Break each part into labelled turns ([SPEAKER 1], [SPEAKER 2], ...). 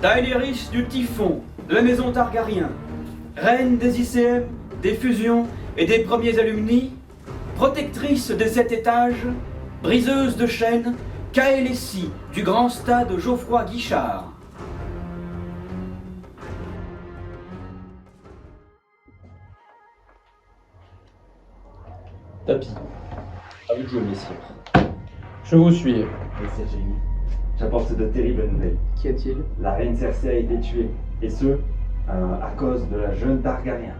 [SPEAKER 1] Daenerys du Typhon, de la maison Targaryen, reine des ICM, des fusions et des premiers alumni, protectrice des 7 étages, briseuse de chaînes, Kaelessi du grand stade Geoffroy Guichard.
[SPEAKER 2] Tapis. À vous de jouer, messieurs.
[SPEAKER 3] Je vous suis.
[SPEAKER 4] Et Sergei, j'apporte de terribles nouvelles.
[SPEAKER 3] Qu'y a-t-il?
[SPEAKER 4] La reine Cersei a été tuée, et ce, à cause de la jeune Targaryen.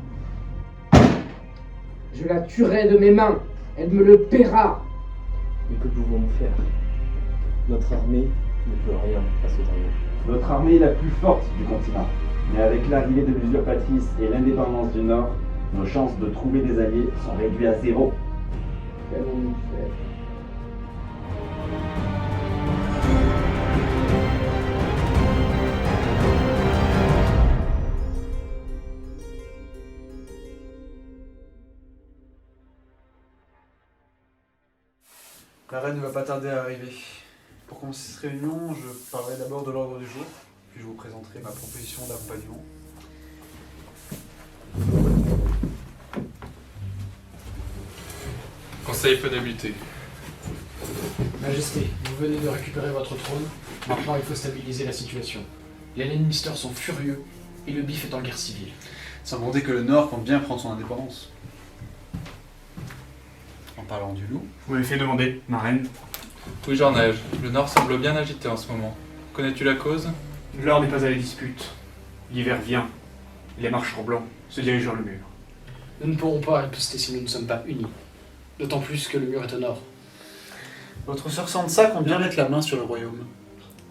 [SPEAKER 5] Je la tuerai de mes mains. Elle me le paiera.
[SPEAKER 2] Mais que pouvons-nous faire? Notre armée ne peut rien face au dragon.
[SPEAKER 4] Notre armée est la plus forte du continent, mais avec l'arrivée de l'usurpatrice et l'indépendance du Nord, nos chances de trouver des alliés sont réduites à 0.
[SPEAKER 5] Qu'allons-nous faire?
[SPEAKER 6] La reine ne va pas tarder à arriver. Pour commencer cette réunion, je parlerai d'abord de l'ordre du jour, puis je vous présenterai ma proposition d'accompagnement.
[SPEAKER 7] Conseil peut débuter.
[SPEAKER 8] Majesté, vous venez de récupérer votre trône. Maintenant, il faut stabiliser la situation. Les Lannister sont furieux et le bif est en guerre civile.
[SPEAKER 6] Sans demander que le Nord compte bien prendre son indépendance. En parlant du loup,
[SPEAKER 9] Vous m'avez fait demander, ma reine.
[SPEAKER 7] Oui, Jorneige, le Nord semble bien agité en ce moment. Connais-tu la cause?
[SPEAKER 9] L'heure n'est pas à la dispute. L'hiver vient. Les marcheurs blancs se dirigent vers le mur.
[SPEAKER 8] Nous ne pourrons pas riposter si nous ne sommes pas unis. D'autant plus que le mur est au nord.
[SPEAKER 6] votre sœur Sansa compte bien mettre la main sur le royaume.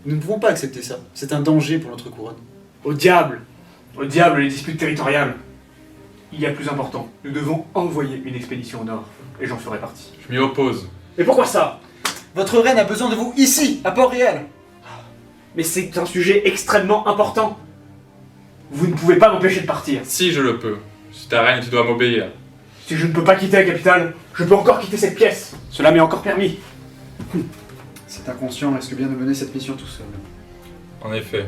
[SPEAKER 6] Nous ne pouvons pas accepter ça. C'est un danger pour notre couronne.
[SPEAKER 9] Au diable! Au diable les disputes territoriales! Il y a plus important. Nous devons envoyer une expédition au nord. Et j'en ferai partie.
[SPEAKER 7] Je m'y oppose.
[SPEAKER 9] Mais pourquoi ça?
[SPEAKER 6] Votre reine a besoin de vous ici, à Port-Réal.
[SPEAKER 9] Mais c'est un sujet extrêmement important. Vous ne pouvez pas m'empêcher de partir.
[SPEAKER 7] Si je le peux. Je suis ta reine et tu dois m'obéir.
[SPEAKER 9] Si je ne peux pas quitter la capitale, je peux encore quitter cette pièce. Cela m'est encore permis.
[SPEAKER 6] Cet inconscient risque bien de mener cette mission tout seul.
[SPEAKER 7] En effet.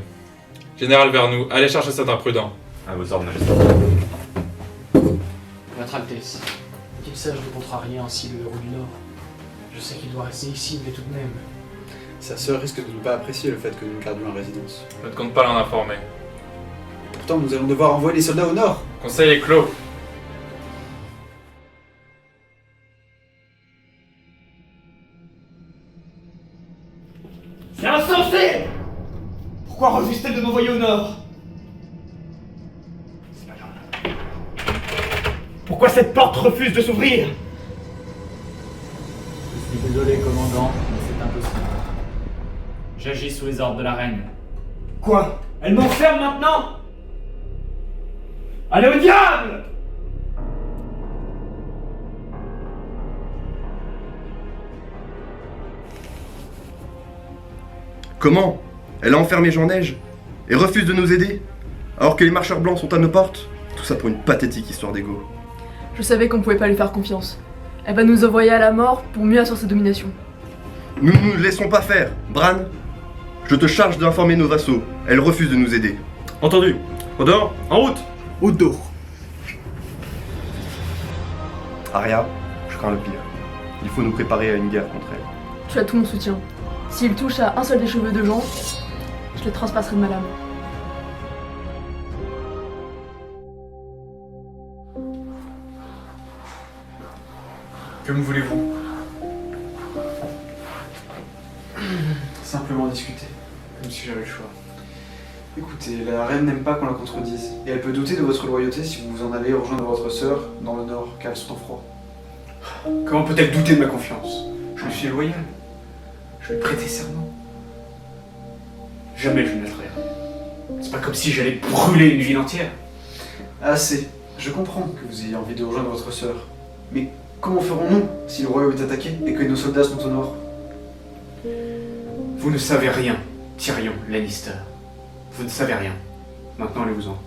[SPEAKER 7] Général Vernou, allez chercher cet imprudent.
[SPEAKER 4] À vos ordres, Majesté.
[SPEAKER 8] Votre Altesse, qu'il sache de contrarier ainsi le héros du Nord. Je sais qu'il doit rester ici, mais tout de même.
[SPEAKER 6] Sa sœur risque de ne pas apprécier le fait que nous le gardions en résidence.
[SPEAKER 7] Je ne compte pas l'en informer.
[SPEAKER 6] Pourtant, nous allons devoir envoyer les soldats au nord.
[SPEAKER 7] Conseil est clos.
[SPEAKER 9] C'est insensé! Pourquoi refuse-t-elle de m'envoyer au nord? C'est pas grave. Pourquoi cette porte refuse de s'ouvrir?
[SPEAKER 10] Je suis désolé, commandant, mais c'est impossible. J'agis sous les ordres de la reine.
[SPEAKER 9] Quoi? Elle m'enferme maintenant? Allez au diable!
[SPEAKER 11] Comment? Elle a enfermé Jean-Neige et refuse de nous aider, alors que les marcheurs blancs sont à nos portes? Tout ça pour une pathétique histoire d'ego.
[SPEAKER 12] Je savais qu'on pouvait pas lui faire confiance. Elle va nous envoyer à la mort pour mieux assurer sa domination.
[SPEAKER 11] Nous ne nous laissons pas faire. Bran, je te charge d'informer nos vassaux. Elle refuse de nous aider.
[SPEAKER 13] Entendu. Odor, en route.
[SPEAKER 6] Odo.
[SPEAKER 11] Arya, je crains le pire. Il faut nous préparer à une guerre contre elle.
[SPEAKER 12] Tu as tout mon soutien. S'il touche à un seul des cheveux de Jean, je le transpasserai de ma lame.
[SPEAKER 6] Que me voulez-vous? Simplement discuter, comme si j'avais le choix. Écoutez, la reine n'aime pas qu'on la contredise, et elle peut douter de votre loyauté si vous en allez rejoindre votre sœur dans le nord, car elles sont en froid. Comment peut-elle douter de ma confiance? Je lui suis loyal. Je lui ai prêté serment. Jamais je ne la trahirai. C'est pas comme si j'allais brûler une ville entière. Assez. Je comprends que vous ayez envie de rejoindre votre sœur. Mais comment ferons-nous si le royaume est attaqué et que nos soldats sont au nord? Vous ne savez rien, Tyrion Lannister. Vous ne savez rien. Maintenant, allez-vous-en.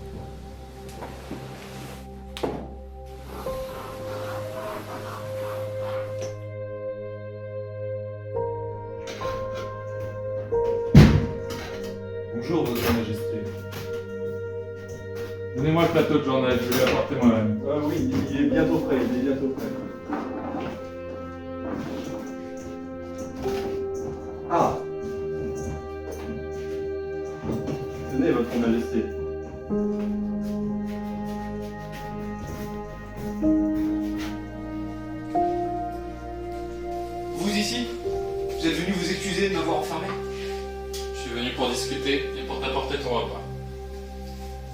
[SPEAKER 4] Bonjour, Votre Majesté.
[SPEAKER 7] le plateau de journée, je vais lui apporter moi-même.
[SPEAKER 11] Ah oui, il est bientôt prêt, Ah. Tenez, votre majesté.
[SPEAKER 9] Vous ici? Vous êtes venu vous excuser de m'avoir enfermé?
[SPEAKER 7] Je suis venu pour discuter et pour t'apporter ton repas.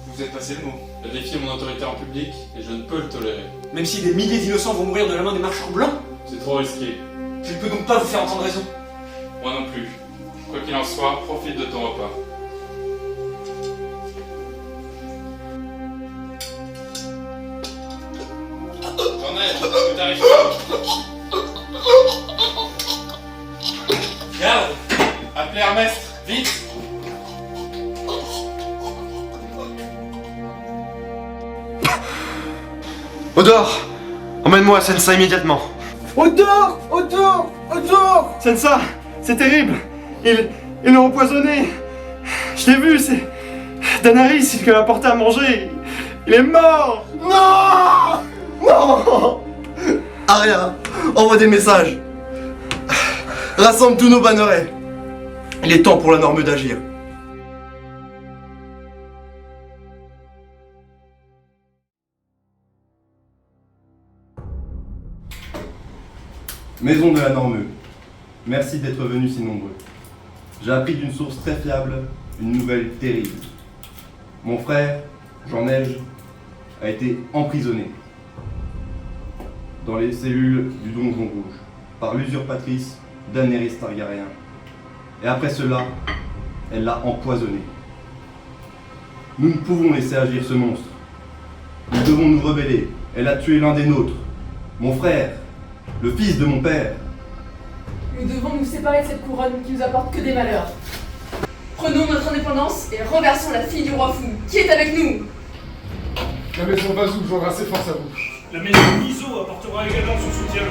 [SPEAKER 9] Vous êtes passé le mot.
[SPEAKER 7] Je défie mon autorité en public et je ne peux le tolérer.
[SPEAKER 9] Même si des milliers d'innocents vont mourir de la main des marcheurs blancs?
[SPEAKER 7] C'est trop risqué.
[SPEAKER 9] Je ne peux donc pas vous faire entendre raison.
[SPEAKER 7] Moi non plus. Quoi qu'il en soit, profite de ton repas. Journée, tout arrive pas. Garde! Appelez Hermès, vite!
[SPEAKER 11] Odor! Emmène-moi à Sensa immédiatement.
[SPEAKER 6] Odor! Odor! Odor!
[SPEAKER 11] Sensa, c'est terrible. Ils l'ont empoisonné. Je l'ai vu, c'est... Danaris, il lui a apporté à manger. Il est mort. Non! Non! Aria, envoie des messages. Rassemble tous nos bannerets. Il est temps pour la Norme d'agir. Maison de la Normeux, merci d'être venus si nombreux. J'ai appris d'une source très fiable une nouvelle terrible. Mon frère, Jean-Neige, a été emprisonné dans les cellules du Donjon Rouge par l'usurpatrice Daenerys Targaryen. Et après cela, elle l'a empoisonné. Nous ne pouvons laisser agir ce monstre. Nous devons nous rebeller. Elle a tué l'un des nôtres, mon frère, le fils de mon père.
[SPEAKER 12] Nous devons nous séparer de cette couronne qui nous apporte que des malheurs. Prenons notre indépendance et renversons la fille du roi fou qui est avec nous.
[SPEAKER 8] La maison Vazou joindra ses forces à vous.
[SPEAKER 13] La maison Iso apportera également son soutien.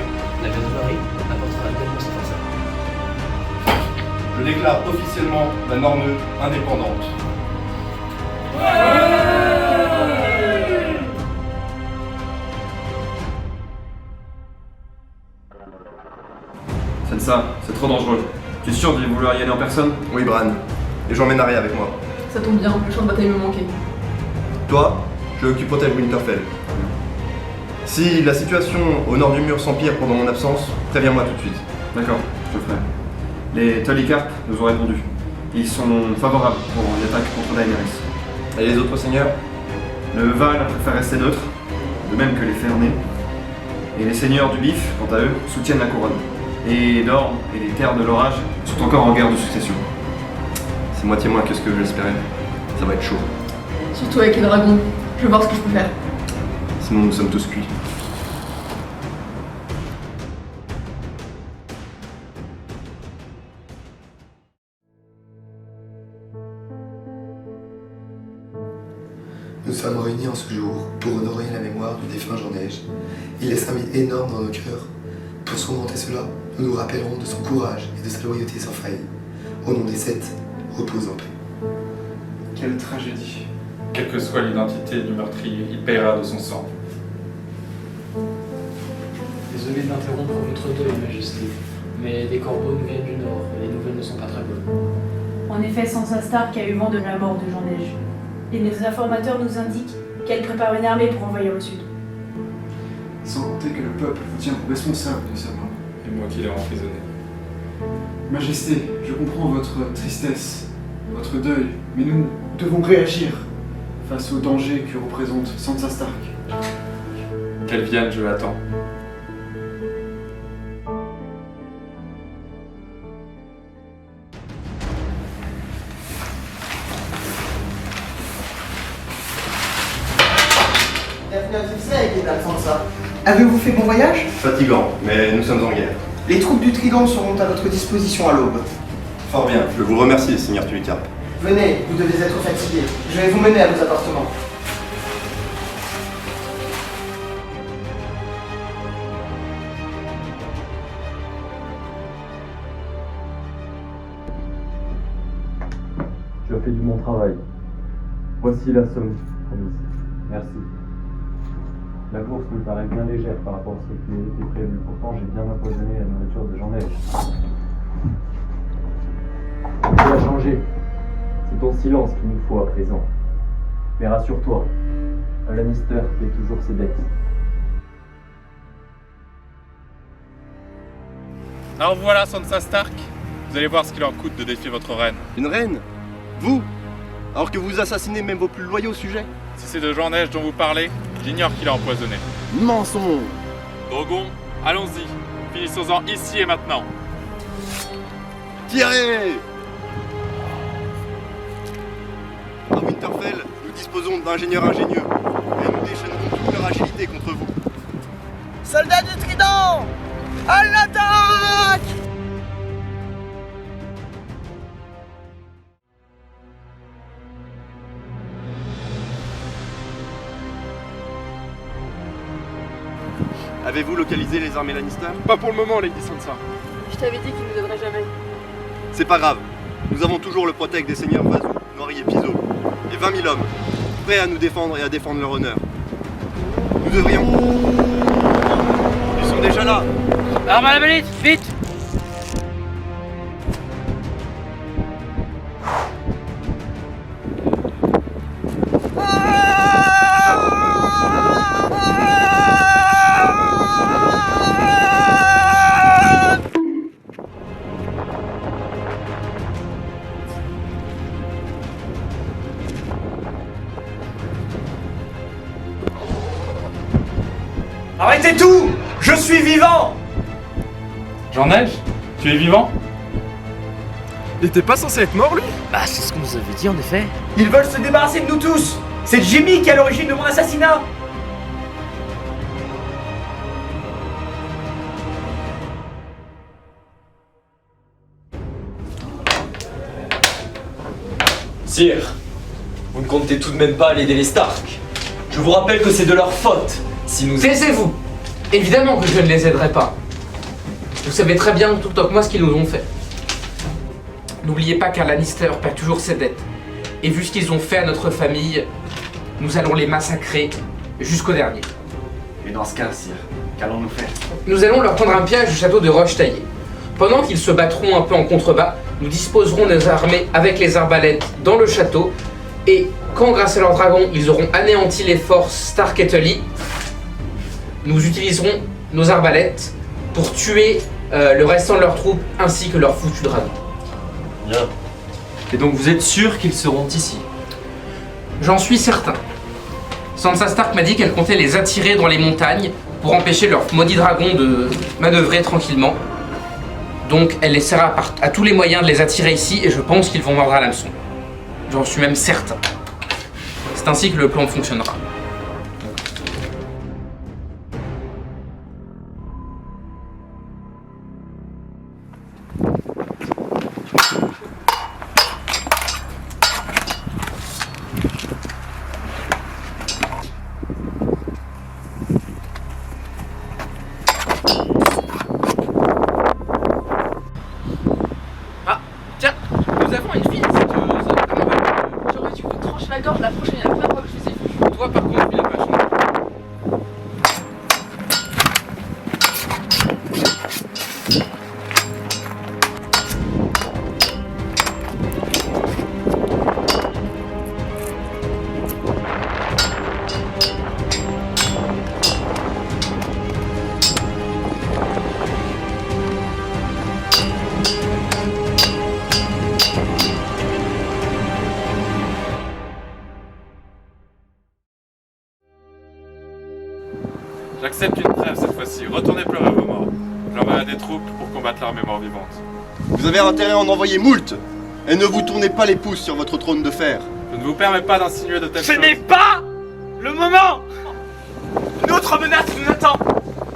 [SPEAKER 5] La maison Marie apportera également ses forces à vous.
[SPEAKER 11] Je déclare officiellement la Normeux indépendante.
[SPEAKER 14] Sensa, c'est trop dangereux. Tu es sûr de vouloir y aller en personne?
[SPEAKER 11] Oui, Bran. Et j'emmène Arya avec moi.
[SPEAKER 12] Ça tombe bien, le champ de bataille me manquait.
[SPEAKER 11] Toi, je occupe Protège Winterfell. Si la situation au nord du mur s'empire pendant mon absence, préviens-moi tout de suite.
[SPEAKER 14] D'accord, je le ferai. Les Tullycarp nous ont répondu. Ils sont favorables pour l'attaque contre Daenerys.
[SPEAKER 11] Et les autres seigneurs?
[SPEAKER 14] Le Val préfère rester neutre, de même que les Fernés. Et les seigneurs du Bif, quant à eux, soutiennent la couronne. Et Dorne et les terres de l'orage sont encore en guerre de succession.
[SPEAKER 11] C'est moitié moins que ce que j'espérais. Ça va être chaud.
[SPEAKER 12] Surtout avec les dragons. Je vais voir ce que je peux faire.
[SPEAKER 11] Sinon nous sommes tous cuits.
[SPEAKER 15] Nous sommes réunis en ce jour pour honorer la mémoire du défunt Jean-Neige. Il laisse un vide énorme dans nos cœurs. Pour surmonter cela, nous nous rappellerons de son courage et de sa loyauté sans faille. Au nom des sept, repose en paix.
[SPEAKER 6] Quelle tragédie.
[SPEAKER 7] Quelle que soit l'identité du meurtrier, il paiera de son sang.
[SPEAKER 8] Désolé d'interrompre votre deuil, Majesté, mais des corbeaux nous viennent du nord et les nouvelles ne sont pas très bonnes.
[SPEAKER 16] En effet, Sansa Stark a eu vent de la mort de Jean-Neige. Et nos informateurs nous indiquent qu'elle prépare une armée pour envahir le sud.
[SPEAKER 6] Sans compter que le peuple vous tient pour responsable de sa mort.
[SPEAKER 7] Et moi qui l'ai emprisonné.
[SPEAKER 6] Majesté, je comprends votre tristesse, votre deuil, mais nous devons réagir face au danger que représente Sansa Stark.
[SPEAKER 7] Qu'elle vienne, je l'attends.
[SPEAKER 17] Avez-vous fait bon voyage?
[SPEAKER 11] Fatigant, mais nous sommes en guerre.
[SPEAKER 17] Les troupes du Trident seront à votre disposition à l'aube.
[SPEAKER 11] Fort bien, je vous remercie, seigneur Tullycarp.
[SPEAKER 17] Venez, vous devez être fatigué. Je vais vous mener à vos appartements.
[SPEAKER 2] Tu as fait du bon travail. Voici la somme promise. Merci. La course me paraît bien légère par rapport à ce qui était prévu. Pourtant, j'ai bien empoisonné la nourriture de Jean-Neige. Tout a changé. C'est ton silence qu'il nous faut à présent. Mais rassure-toi, un Lannister paie toujours ses dettes.
[SPEAKER 7] Alors voilà, Sansa Stark. Vous allez voir ce qu'il leur coûte de défier votre reine.
[SPEAKER 11] Une reine? Vous? Alors que vous assassinez même vos plus loyaux sujets?
[SPEAKER 7] Si c'est de Jean-Neige dont vous parlez, j'ignore qui l'a empoisonné.
[SPEAKER 11] Mensonge!
[SPEAKER 7] Drogon, allons-y. Finissons-en ici et maintenant.
[SPEAKER 11] Tirez! À Winterfell, nous disposons d'ingénieurs ingénieux, et nous déchaînerons toute leur agilité contre vous.
[SPEAKER 17] Soldats du Trident! À l'attaque!
[SPEAKER 11] Avez-vous localisé les armées Lannister?
[SPEAKER 9] Pas pour le moment, Lady Sansa.
[SPEAKER 12] Je t'avais dit qu'il nous aiderait jamais.
[SPEAKER 11] C'est pas grave. Nous avons toujours le protect des seigneurs Vazou, Noiri et Piso, et 20 000 hommes, prêts à nous défendre et à défendre leur honneur. Nous devrions... Ils sont déjà là!
[SPEAKER 5] Arme à la balite, vite!
[SPEAKER 1] Arrêtez tout! Je suis vivant!
[SPEAKER 7] Jean-Neige, tu es vivant?
[SPEAKER 9] Il était pas censé être mort, lui?
[SPEAKER 5] Bah, c'est ce qu'on nous avait dit en effet.
[SPEAKER 1] Ils veulent se débarrasser de nous tous! C'est Jimmy qui est à l'origine de mon assassinat!
[SPEAKER 18] Sire, vous ne comptez tout de même pas aller aider les Stark. Je vous rappelle que c'est de leur faute si nous...
[SPEAKER 19] Taisez-vous! Évidemment que je ne les aiderai pas. Vous savez très bien tout autant que moi ce qu'ils nous ont fait. N'oubliez pas qu'un Lannister paie toujours ses dettes. Et vu ce qu'ils ont fait à notre famille, nous allons les massacrer jusqu'au dernier.
[SPEAKER 4] Et dans ce cas, sire, qu'allons-nous faire?
[SPEAKER 19] Nous allons leur prendre un piège au château de Roche-Taillée. Pendant qu'ils se battront un peu en contrebas, nous disposerons nos armées avec les arbalètes dans le château. Et quand, grâce à leurs dragons, ils auront anéanti les forces Stark et Tully, nous utiliserons nos arbalètes pour tuer le restant de leurs troupes ainsi que leurs foutus dragons.
[SPEAKER 18] Bien. Et donc vous êtes sûr qu'ils seront ici?
[SPEAKER 19] J'en suis certain. Sansa Stark m'a dit qu'elle comptait les attirer dans les montagnes pour empêcher leurs maudits dragons de manœuvrer tranquillement. Donc elle essaiera à tous les moyens de les attirer ici et je pense qu'ils vont mordre à l'hameçon. J'en suis même certain. C'est ainsi que le plan fonctionnera. Nous avons une fille insidieuse.
[SPEAKER 12] J'aurais dû vous trancher la gorge la prochaine fois que je faisais fou.
[SPEAKER 19] Toi par contre, il n'a pas changé.
[SPEAKER 7] J'accepte une trêve cette fois-ci. Retournez pleurer vos morts. J'enverrai des troupes pour combattre l'armée mort-vivante.
[SPEAKER 11] Vous avez intérêt à en envoyer moult, et ne vous tournez pas les pouces sur votre trône de fer.
[SPEAKER 7] Je ne vous permets pas d'insinuer de telles choses.
[SPEAKER 1] Ce n'est pas le moment! Une autre menace nous attend!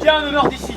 [SPEAKER 1] Bien au nord d'ici.